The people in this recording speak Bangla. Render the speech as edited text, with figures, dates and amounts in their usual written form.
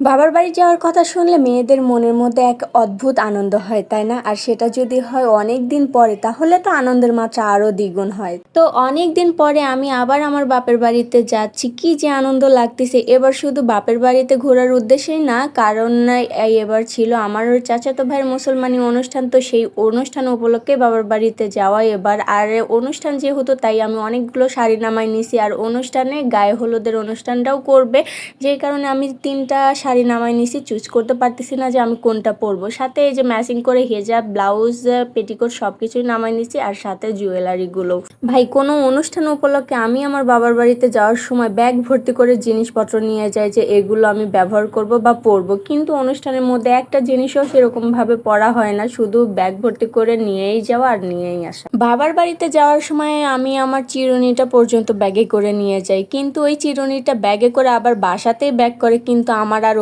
বাবার বাড়ি যাওয়ার কথা শুনলে মেয়েদের মনের মধ্যে এক অদ্ভুত আনন্দ হয়, তাই না? আর সেটা যদি হয় অনেক দিন পরে তাহলে তো আনন্দের মাত্রা আরো দ্বিগুণ হয়। তো অনেক দিন পরে আমি আবার আমার বাপের বাড়িতে যাচ্ছি, কি যে আনন্দ লাগতেছে! এবার শুধু বাপের বাড়িতে ঘোরার উদ্দেশ্যেই না, কারণ এবার ছিল আমার ওই চাচাতো ভাইয়ের মুসলমানি অনুষ্ঠান, তো সেই অনুষ্ঠান উপলক্ষে বাবার বাড়িতে যাওয়া এবার। আর অনুষ্ঠান যেহেতু তাই আমি অনেকগুলো শাড়ি নামাই নিছি, আর অনুষ্ঠানে গায়ে হলুদের অনুষ্ঠানটাও করবে, যেই কারণে আমি ৩টা শাড়ি নামায় নিছি। চুজ করতে পারতেছি না যে আমি কোনটা পরবো। সাথে এই যে ম্যাচিং করে হিজাব, ব্লাউজ, পেটিকোট সবকিছুই নামায় নিছি, আর সাথে জুয়েলারিগুলো। ভাই, কোনো অনুষ্ঠান উপলক্ষে আমি আমার বাবার বাড়িতে যাওয়ার সময় ব্যাগ ভর্তি করে জিনিসপত্র নিয়ে যাই যে এগুলো আমি ব্যবহার করব বা পরবো। কিন্তু অনুষ্ঠানের মধ্যে একটা জিনিসও সেরকমভাবে পরা হয় না, শুধু ব্যাগ ভর্তি করে নিয়েই যাওয়া আর নিয়েই আসা। বাবার বাড়িতে যাওয়ার সময় আমি আমার চিরুনিটা পর্যন্ত ব্যাগে করে নিয়ে যাই, কিন্তু ওই চিরুনিটা ব্যাগে করে আবার বাসাতেই ব্যাক করে, কিন্তু আমার আর